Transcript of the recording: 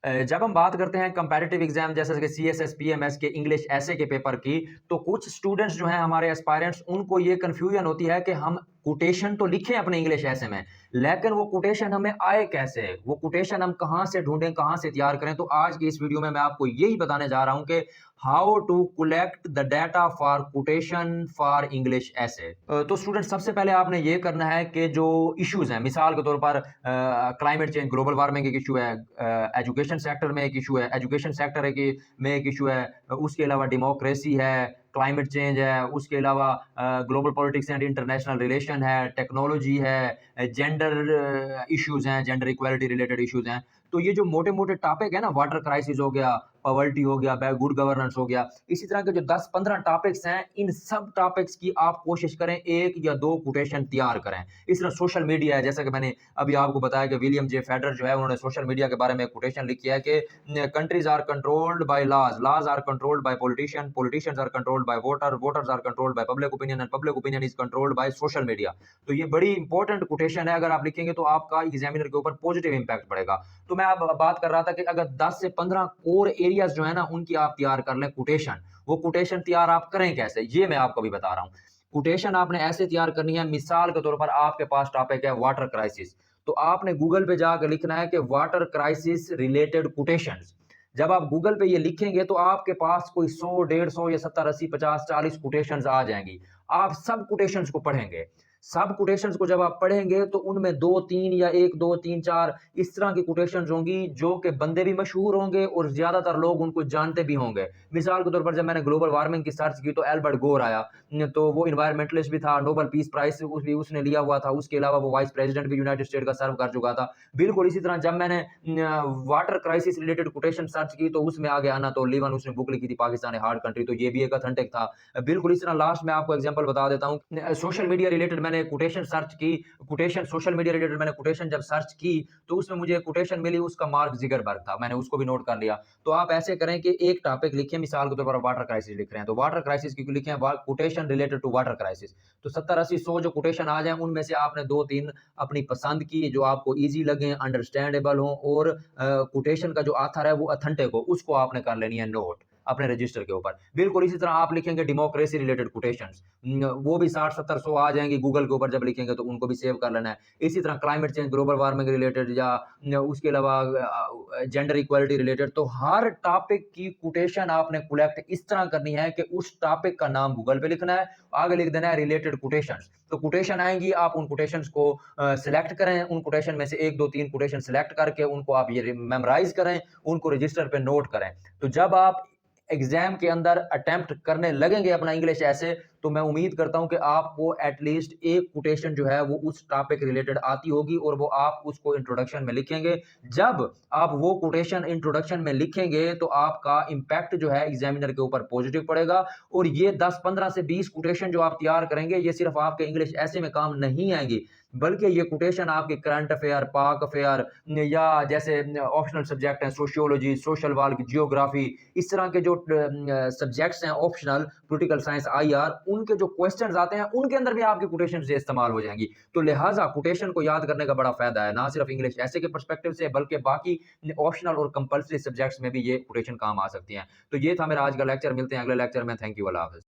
जब हम बात करते हैं कंपैरेटिव एग्जाम जैसे कि सीएसएस, पीएमएस के इंग्लिश ऐसे के पेपर की, तो कुछ स्टूडेंट्स जो हैं हमारे एस्पायरेंट्स उनको ये कन्फ्यूजन होती है कि हम कोटेशन तो लिखें अपने इंग्लिश ऐसे में, लेकिन वो कोटेशन हमें आए कैसे? वो कोटेशन हम कहाँ से ढूँढें, कहाँ से तैयार करें? तो आज की इस वीडियो में मैं आपको यही बताने जा रहा हूँ कि how to collect the data for quotation for English ऐसे। तो स्टूडेंट सबसे पहले आपने ये करना है कि जो इश्यूज़ हैं, मिसाल के तौर पर क्लाइमेट चेंज, ग्लोबल वार्मिंग एक इश्यू है, एजुकेशन सेक्टर में एक इश्यू है, एजुकेशन सेक्टर है कि में एक इश्यू है, उसके अलावा डेमोक्रेसी है, क्लाइमेट चेंज है, उसके अलावा global politics and international relation है, टेक्नोलॉजी है, जेंडर इश्यूज़ हैं, जेंडर इक्वालिटी रिलेटेड इश्यूज़ हैं। तो ये जो मोटे-मोटे टॉपिक है ना, वाटर क्राइसिस हो गया, पॉवर्टी हो गया, गुड गवर्नेंस हो गया, इसी तरह के जो 10-15 टॉपिक्स हैं, इन सब टॉपिक्स की आप कोशिश करें 1 या 2 कोटेशन तैयार करें। इस तरह सोशल मीडिया है, जैसा कि मैंने अभी आपको बताया कि विलियम जे फेडरर जो है उन्होंने सोशल मीडिया के बारे में कोटेशन लिखी है कि countries are controlled by laws, laws are controlled by politician, politicians are controlled by voter, voters are controlled by public opinion and public opinion is controlled by social media. तो ये बड़ी important quotation है, अगर आप लिखेंगे तो आपका examiner के ऊपर पॉजिटिव इंपैक्ट पड़ेगा। तो मैं अब बात कर रहा था कि अगर 10 से 15 कोर एरियाज जो है ना उनकी आप तैयार कर लें कोटेशन। वो कोटेशन तैयार आप करें कैसे, ये मैं आपको अभी बता रहा हूँ। कोटेशन आपने ऐसे तैयार करनी है, मिसाल के तौर पर आपके पास टॉपिक है वाटर क्राइसिस, तो आपने गूगल पे जाकर लिखना है कि वाटर क्राइसिस रिलेटेड कोटेशंस। जब आप गूगल पे ये लिखेंगे तो आपके पास कोई 100, 150 या 70, 80, 50, 40 कोटेशंस आ जाएंगी। आप सब कोटेशंस को पढ़ेंगे। सब कोटेशंस को जब आप पढ़ेंगे तो उनमें 2-3 या 1, 2, 3, 4 इस तरह की कोटेशंस होंगी जो कि बंदे भी मशहूर होंगे और ज़्यादातर लोग उनको जानते भी होंगे। मिसाल के तौर पर जब मैंने ग्लोबल वार्मिंग की सर्च की तो एल्बर्ट गोर आया। तो वो एनवायरमेंटलिस्ट भी था, नोबेल पीस प्राइज़ भी उसने लिया हुआ था। उसके अलावा वो वाइस प्रेज़िडेंट भी यूनाइटेड स्टेट का सर्व कर चुका था। बिल्कुल इसी तरह जब मैंने water crisis related quotation search की तो उसमें आ गया अनातोल लीवन, उसने बुक लिखी थी पाकिस्तान ए हार्ड कंट्री, तो ये भी एक ऑथेंटिक था। बिल्कुल इसी तरह लास्ट में आपको एग्जांपल बता देता हूँ। सोशल मीडिया रिलेटेड मैंने कोटेशन सर्च की, कोटेशन सोशल मीडिया रिलेटेड मैंने कोटेशन जब सर्च की तो उसमें मुझे कोटेशन मिली, उसका मार्क ज़ुकरबर्ग था। मैंने उसको भी नोट कर लिया। तो आप ऐसे करें कि एक टॉपिक लिखें, मिसाल के तौर पर वाटर क्राइसिस लिख रहे हैं, तो वाटर क्राइसिस की लिखें quotation related to water crisis. तो 70, 80, 100 जो कोटेशन आ जाएँ उनमें से आपने 2-3 अपनी पसंद की जो आपको ईज़ी लगें, अंडरस्टैंडेबल हों और कोटेशन का जो ऑथर है वो ऑथेंटिक हो, उसको आपने कर लेनी है नोट अपने रजिस्टर के ऊपर। बिल्कुल इसी तरह आप लिखेंगे डेमोक्रेसी रिलेटेड कोटेशंस, वो भी 60, 70, 100 आ जाएँगी गूगल के ऊपर जब लिखेंगे तो उनको भी सेव कर लेना है। इसी तरह climate change, global warming related या उसके अलावा जेंडर इक्वालिटी रिलेटेड, तो हर टॉपिक की कोटेशन आपने कलेक्ट इस तरह करनी है कि उस टॉपिक का नाम गूगल पे लिखना है, आगे लिख देना है रिलेटेड कोटेशंस। तो कोटेशन आएँगी, आप उन कोटेशंस को सिलेक्ट करें, उन कोटेशन में से 1, 2, 3 कोटेशन सिलेक्ट करके उनको आप ये मेमोराइज़ करें, उनको रजिस्टर पे नोट करें। तो जब आप एग्ज़ाम के अंदर अटेम्प्ट करने लगेंगे अपना इंग्लिश ऐसे, तो मैं उम्मीद करता हूँ कि आपको एट लीस्ट एक कोटेशन जो है वो उस टॉपिक रिलेटेड आती होगी और वो आप उसको इंट्रोडक्शन में लिखेंगे। जब आप वो कोटेशन इंट्रोडक्शन में लिखेंगे तो आपका इम्पैक्ट जो है एग्ज़ामिनर के ऊपर पॉजिटिव पड़ेगा और ये 10, 15 से 20 कोटेशन जो आप तैयार करेंगे, ये सिर्फ़ आपके इंग्लिश ऐसे में काम नहीं आएँगी, बल्कि ये कोटेशन आपके करंट अफ़ेयर, पाक अफ़ेयर या जैसे ऑप्शनल सब्जेक्ट हैं, सोशियोलॉजी, सोशल वर्क, जियोग्राफी, इस तरह के जो सब्जेक्ट्स हैं ऑप्शनल, पॉलिटिकल साइंस, आईआर, उनके जो क्वेश्चंस आते हैं उनके अंदर भी आपकी कोटेशन से इस्तेमाल हो जाएंगी। तो लिहाजा कोटेशन को याद करने का बड़ा फायदा है, ना सिर्फ इंग्लिश ऐसे के पर्सपेक्टिव से बल्कि बाकी ऑप्शनल और कंपल्सरी सब्जेक्ट्स में भी ये कोटेशन काम आ सकती हैं। तो ये था मेरा आज का लेक्चर, मिलते हैं अगले लेक्चर में। Thank you, Allah Hafiz.